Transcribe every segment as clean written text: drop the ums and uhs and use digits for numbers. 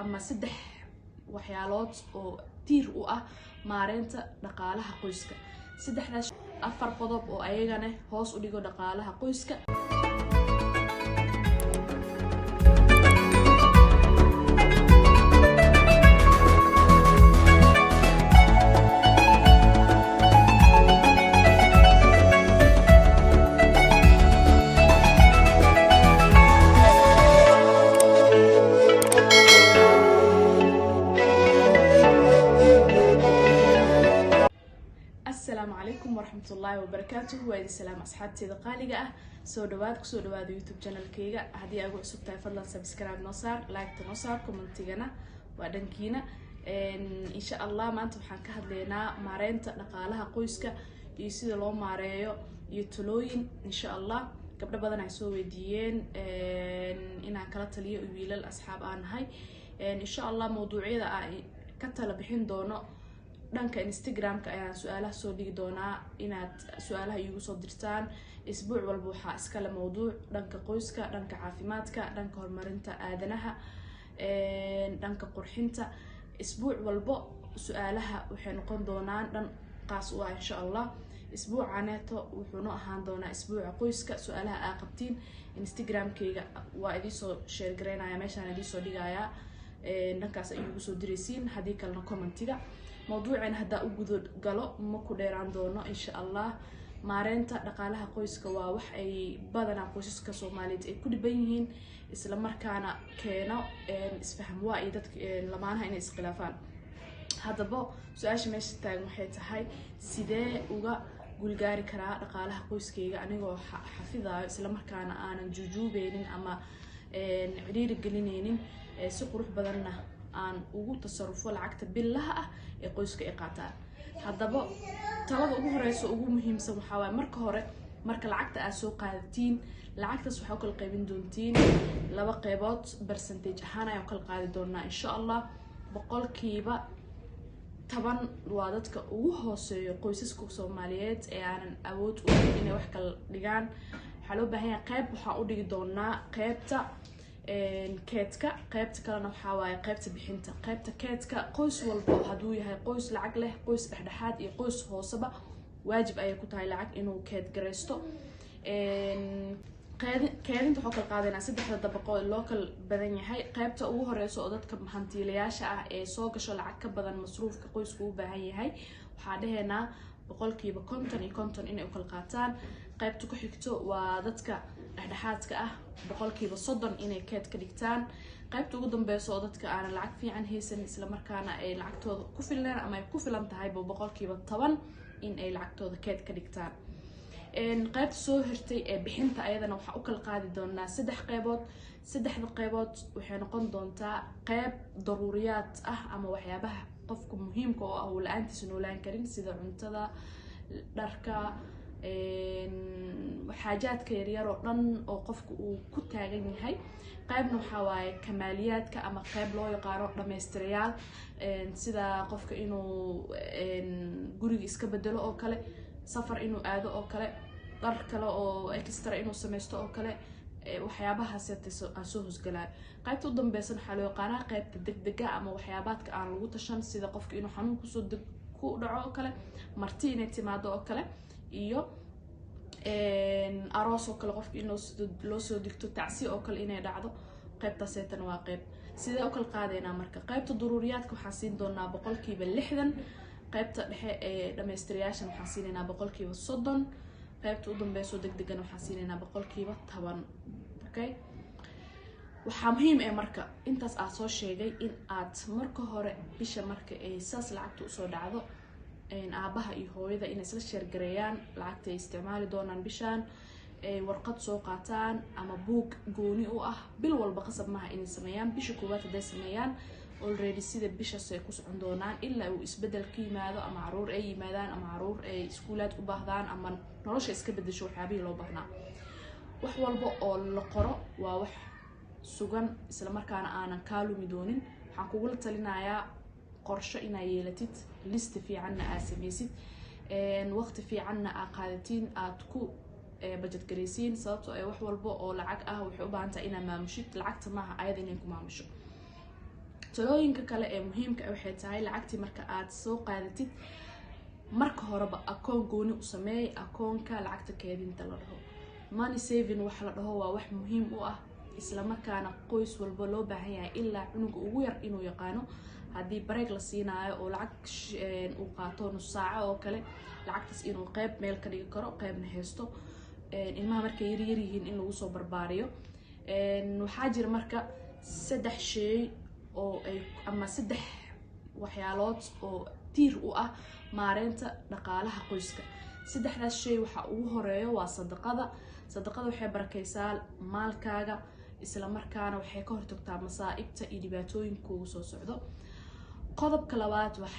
ama saddex waxyaalood oo tiir u ah maareynta dhaqaalaha qoyska. saddexdaas afar qodob oo ayagana hoos u dhigo dhaqaalaha qoyska. السلام عليكم ورحمة الله وبركاته. وإذا سلام أصحابتي ذقالقة سو دواد يوتيوب channel كيغا هدي أقول سبتاي فضلا سبسكرايب نصار لايك تنصار كومنتيغنا وادنكينا إن شاء الله ما أنتم حنكهد لنا مارينتا نقالها قويسكا يسيد لو ماريو يتلوين إن شاء الله قبل بدن عسو ويديين إنا كلا تليه ويلا الأصحاب هاي إن شاء الله موضوعي ذا كتلا بحين دونو dhanka Instagram-ka ayaan su'aalaha soo dhigi doonaa inaad su'aalaha igu soo dirtaan isbuuc walba waxa iskala mowduuc dhanka qoyska, dhanka caafimaadka, dhanka horumarinta aadanaha, dhanka qurxinta. isbuuc walba su'aalaha waxay noqon doonaan dhan qaas u ah insha Allah. isbuucaneeto wuxuu noo ahaan doonaa isbuuca qoyska. su'aalaha aad qabtiin Instagram-kayga waa idin soo share gareynaya, meeshaan idin soo dhigayaa, dhankaas ay igu soo diraysiin. haddii kalena commentiga موضوعنا هدا وجود قلق مكو ديران دونو إن شاء الله. مارينتا dhaqaalaha qoyska waa wax ay badana qoysaska Soomaaliyeed ay ku dhibanyihiin isla markaana keeno isfaham waa ay dadka lamaanaha inay iskhilaafaan. hadaba su'aasha meesha taagan waxay tahay sidee uga gulgaari karaa dhaqaalaha qoyskayga anigoo xafidayo isla markaana aanan jujuubeynin ama ciriiri gelineynin si qurux badanna aan ugu tasarrufo lacagta billaha ah ee qoyska ay qaataan. hadaba talada ugu horeysa ugu muhiimsan waxa waaye marka hore marka lacagta aad soo qaadatiin lacagtaas waxa kala qaybin doontiin laba qaybood percentage ahaan ayaan kala qaadi doonaa insha Allah. boqolkiiba 10 waa dadka ugu hooseeyo qoysaska Soomaaliyeed ee aanan awood u lahayn inay wax kala dhigaan. waxa loo baahan yahay qayb waxa u dhigi doonaa qaybta keedka, qaybta kalena waxa waaye qaybta bixinta. qaybta keedka qoys walba haduu yahay qoys lacag leh, qoys dhexdhexaad iyo qoys hooseba waajib ay ku tahay lacag inuu keed gareysto. keedinta waxa kala qaadanaa saddexda dabaqo loo kala badan yahay. qaybta ugu horeysa oo dadka hantiilayaasha ah ee soo gasho lacag ka badan masruufka qoysku u baahan yahay waxa dhaheynaa boqolkiiba 50 iyo 50 inay u kala qaataan. qaybta ku xigto waa dadka dhexdhexaadka ah boqolkiiba 30 inay keed ka dhigtaan. qaybta ugu dambaysa oo dadka aan lacag fiican haysan isla markaana ay lacagtooda ku filan ama ay ku filan tahay boqolkiiba 10 in ay lacagtooda keed ka dhigtaan. qaybta soo hirtay ee bixinta ayadana waxa u kala qaadi doonaa saddex qaybood. saddexda qaybood waxay noqon doontaa qayb daruuriyaad ah ama waxyaabaha qofku muhiimka oo ah oo la'aantiisa noolaan karin sida cuntada, dharka, xaajaadka yaryar oo dhan oo qofku uu ku taagan yahay. qaybna waxa waaye kamaaliyaadka ama qayb loo yaqaano dhameystirayaal sida qofka inuu guriga iska bedelo oo kale, safar inuu aado oo kale, dhar kale oo extra inuu sameysto oo kale, waxyaabahaas soo hosgalaa. qaybta u dambaysan waxa loo yaqaanaa qaybta degdega ama waxyaabaadka aan lagu tashan sida qofka inuu xanuun ku dhaco oo kale, marti inay timaado oo kale, iyo aroos oo kale qofka inuu loo soo digto tacsi oo kale inay dhacdo. qaybtaas aytana waa qayb sidee u kala qaadaynaa marka. qaybta daruuriyaadka waxaan siin doonaa boqolkiiba 60. qaybta dhexe ee dhameystirayaashan waxaan siinaynaa boqolkiiba 30. qaybta u dambayso degdegan waxaan siinaynaa boqolkiiba 10. okay waxaa muhiim ah marka intaas aan soo sheegay in aad marka hore bisha marka ay saas lacagta u soo dhacdo aabaha iyo hooyada inay isla share gareeyaan lacagta ay isticmaali doonaan bishaan, ay warqad soo qaataan ama buug gooni u ah bil walba qasab maaha inay sameeyaan. bisha koowaad haday sameeyaan already sida bishaas ay ku socon doonaan ilaa uu isbedel ka yimaado ama caruur ay yimaadaan ama caruur ay iskuulaad u baahdaan ama nolosha iska bedesho waxyaabihii loo baahnaa. wax walba oo la qoro waa wax sugan isla markaana aanan kaalumi doonin. waxaan kugula talinayaa qorshe inaa yeelatid, list fiicanna aad sameysid, waqti fiicanna aad qaadatiin, aad ku budget gareysiin sababtoo ay wax walba oo lacag ah waxay u baahan tahay inaad maamushid. lacagta maaha ayada inay ku maamusho. talooyinka kale ee muhiimka ah waxay tahay lacagtii marka aad soo qaadatid marka horeba akoon gooni u sameey akoonka lacagta keedinta la dhaho money saving waxa la dhaho waa wax muhiim u ah isla markaana qoys walba loo baahan yahay ilaa cunuga ugu yar inuu yaqaano haddii break la siinaayo oo lacag uu qaato nus saaco oo kale lacagtaas inuu qayb meel ka dhigi karo qaybna haysto ilmaha markay yar yihiin in lagu soo barbaariyo waxaa jira marka 3 shay oo ay ama 3 waxyaalood oo tiir u ah maareynta dhaqaalaha qoyska 3daas shay waxa ugu horeeyo waa sadaqada waxay barakaysaa maalkaaga isla markaana waxay ka hortagtaa masaa'ibta iyo dhibaatooyinka ugu soo socdo qodobka labaad waa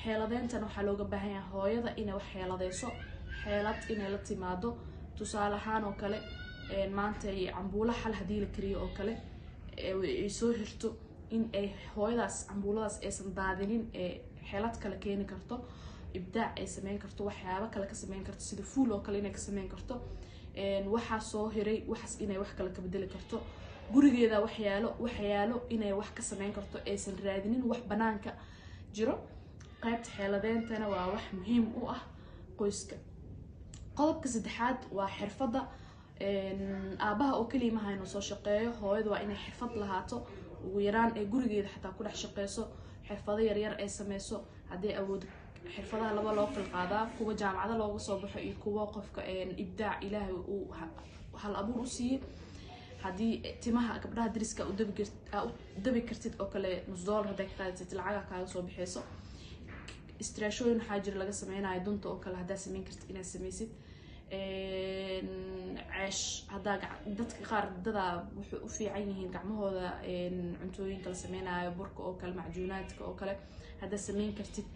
xeeladeentana waxaa looga baahan yahay hooyada inay wax xeeladeyso xeelad inay la timaado tusaale ahaan oo kale maanta cambuulo xal hadii la kariyo oo kale ay soo hirto in ay hooyadaas cambuuladaas aysan daadinin xeelad kale keeni karto ibdaac ay sameyn karto waxyaabo kale ka sameyn karto sida fuul oo kale inay ka sameyn karto waxa soo hiray waxas inay wax kale ka bedeli karto gurigeeda waxyaalo inay wax ka sameyn karto aysan raadinin wax banaanka jiro qaybta xeeladeentana waa wax muhiim u ah qoyska qodobka saddexaad waa xirfadda aabaha oo kaliya ma hayno soo shaqeeyo hooyada waa inay xirfad lahaato ugu yaraan ee gurigeeda xataa ku dhex shaqeyso xirfado yar ay sameyso haddii awood xirfadaha laba loo kala qaadaa kuwa jaamacada looga soo baxo iyo kuwa qofka ibdaac ilaahay uu hal abuur u siiyey haddii timaha gabdhaha dariska u dabi kartid oo kale $1 haday ka qaadatid lacaga kaaga soo bixeyso istiraashooyin waxaa jira laga sameynayo dunta oo kale hadaa sameyn kartid inaad sameysid ceesh hadaa dadka qaar dadaa wuxuu u fiican yihiin gacmahooda cuntooyinka la sameynayo burka oo kale macjuunaadka oo kale hadaa sameyn kartid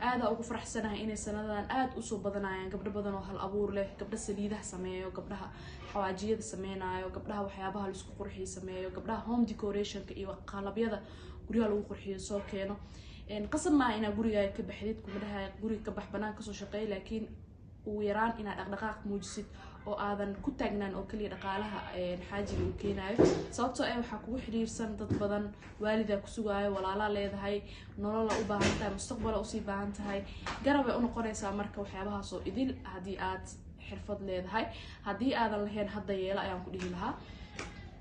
aada ugu faraxsanahay inay sanadan aad u soo badanayaan gabdho badan oo hal abuur leh gabdho saliidaha sameeyo gabdhaha xawaajiyada sameynayo gabdhaha waxyaabaha la isku qurxiyo sameeyo gabdhaha home decorationka iyo qalabyada guriga lagu qurxiyo soo keeno qasab ma ina guriga ka baxdid kumadaha guriga ka bax banaan ka soo shaqeey laakiin ugu yaraan ina dhaqdhaqaaq muujisid oo aadan ku taagnaan oo kaliya dhaqaalaha xaajiga uu keenayo sababtoo ah waxa kugu xiriirsan dad badan waalida ku sugaayo walaala leedahay nolol u baahan tahay mustaqbal u sii baahan tahay garab ay u noqonaysaa marka waxyaabaha soo idil hadii aad xirfad leedahay hadii aadan lahayn hadda yeela ayaan ku dhihi lahaa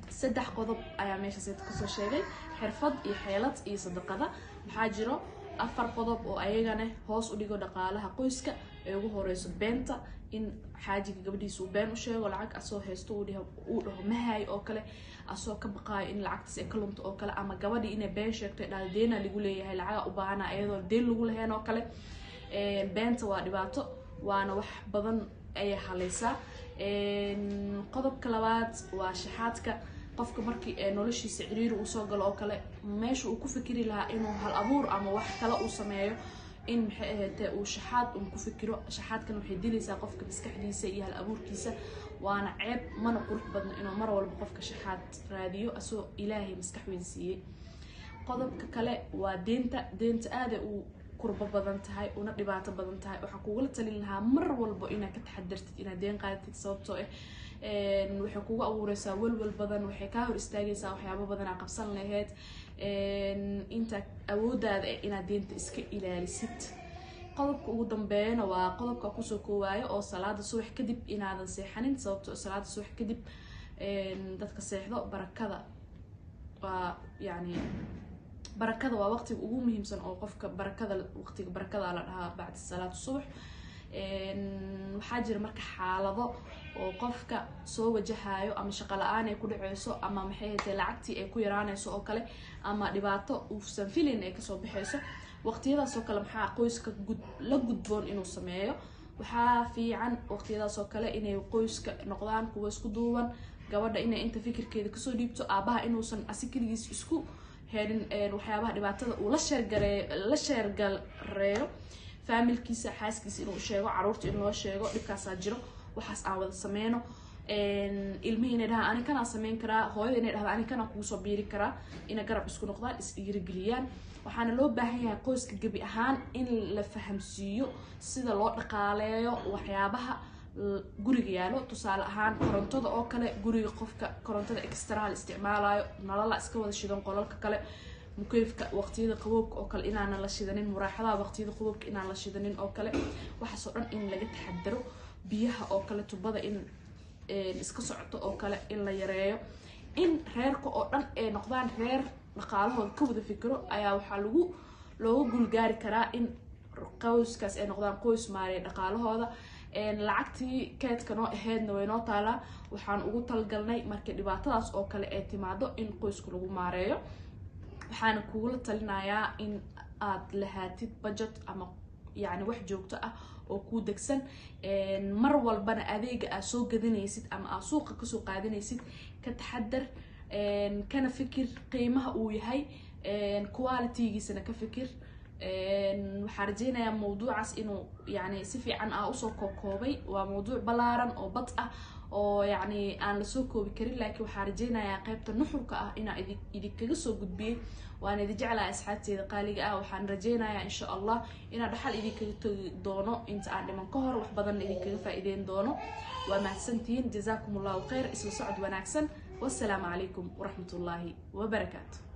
3 qodob ayaa meesha sida ka soo sheegay xirfad iyo xeelad iyo sadaqada waxaa jiro 4 qodob oo ayagana hoos u dhigo dhaqaalaha qoyska ee ugu horeyso beenta in xaajiga gabadhiisa uu been u sheego lacag asoo haysto uu dhaho mahay oo kale asoo ka baqaayo in lacagtaas ay ka lunto oo kale ama gabadhi inay been sheegto dhaal deena lagu leeyahay lacaga u baahana ayadoo deen lagu lahayn oo kale beenta waa dhibaato waana wax badan ay halaysaa qodobka labaad waa shaxaadka qofka markii noloshiisa ciriiri uu soo galo oo kale meesha uu ku fikiri lahaa inuu hal abuur ama wax kale uu sameeyo in maxay ahaatee uu shaxaad ku fikiro shaxaadkan waxay dilaysaa qofka maskaxdiisa iyo hal abuurkiisa waana ceeb mana qurux badno inuu mar walba qofka shaxaad raadiyo asoo ilaahay maskax weyn siiyey qodobka kale waa deenta aad uu kurba badan tahay una dhibaato badan tahay waxa kugu talin lahaa mar walba inaad ka taxadartid inaad deen qaadatid sababtoo ah waxay kugu abuureysaa walwal badan waxay ka hor istaagaysaa waxyaabo badan aan qabsan lahayd inta awoodaada inaad deenta iska ilaalisid qodobka ugu dambeeyana waa qodobka ku soo koowayo oo salaada subax kadib inaadan seexanin sababtoo salaada subax kadib dadka seexdo barakada waa waqtiga ugu muhiimsan oo qofka waqtiga barakada la dhahaa bacda salaada subax waxaa jira marka xaalado oo qofka soo wajahayo ama shaqo la'aan ay ku dhaceyso ama maxay ahayd lacagtii ay ku yaraanayso oo kale ama dhibaato uusan filin ay ka soo baxayso waqtiyadaas oo kale maxaa qoyska la gudboon inuu sameeyo waxaa fiican waqtiyadaas oo kale inay qoyska noqdaan kuwa isku duuban gabadha inay inta fikirkeeda ka soo dhiibto aabaha inuusan asikrigiis isku heerin waxyaabaha dhibaatada uu la sheergareeyo familkiisa xaaskiisa inuu sheego caruurta in loo sheego dhibkaas jiro waxaas aan wada sameeyno ilmihi inay dhahaan ani kana sameyn karaa hooyada inay dhahaan ani kana kugu soo biiri karaa ina garab isku noqdaan is dhiirigeliyaan waxaana loo baahan yahay qoyska gabi ahaan in la fahamsiiyo sida loo dhaqaaleeyo waxyaabaha guriga yaalo tusaale ahaan korontada oo kale guriga qofka korontada extra isticmaalayo nalala iska wada shidan qolalka kale mukeyfka waqtiyada qabowga oo kale inaan la shidanin muraaxadaha waqtiyada qabowga inaan la shidanin oo kale waxa soo dhan in laga taxadaro biyaha oo kale tubada in iska socoto oo kale in la yareeyo in reerka oo dhan ay noqdaan reer dhaqaalahooda ka wada fikiro ayaa waxa looga gulgaari karaa in qoyskaas ay noqdaan qoys maareeya dhaqaalahooda lacagtii keedka noo ahaydna way noo taalaa waxaan ugu talgalnay markii dhibaatadaas oo kale ay timaado in qoysku lagu maareeyo waxaan kugula talinayaa in aad lahaatid budget ama yani wax joogto ah oo ku degsan mar walbana adeega aad soo gadanaysid ama aad suuqa ka soo qaadanaysid ka taxadar kana fikir qiimaha uu yahay quality-giisana ka fikir waxaan rajeynayaa mawduucaas inuu yani si fiican usoo koobay waa mawduuc balaaran oo bad ah oo yani aan la soo koobi karin laakiin waxaan rajeynayaa qaybta nuxurka ah inaan idinkaga soo gudbiyey waan idin jeclahay asxaabteeda qaaliga ah waxaan rajeynayaa insha allah inaan dhaxal idinkaga tagi doono inta aan dhiman ka hor wax badan idinkaga faa'iideyn doono waa mahadsantihiin jazaakum allahu khayr isla socod wanaagsan wassalaamu calaykum waraxmatullaahi wabarakaatu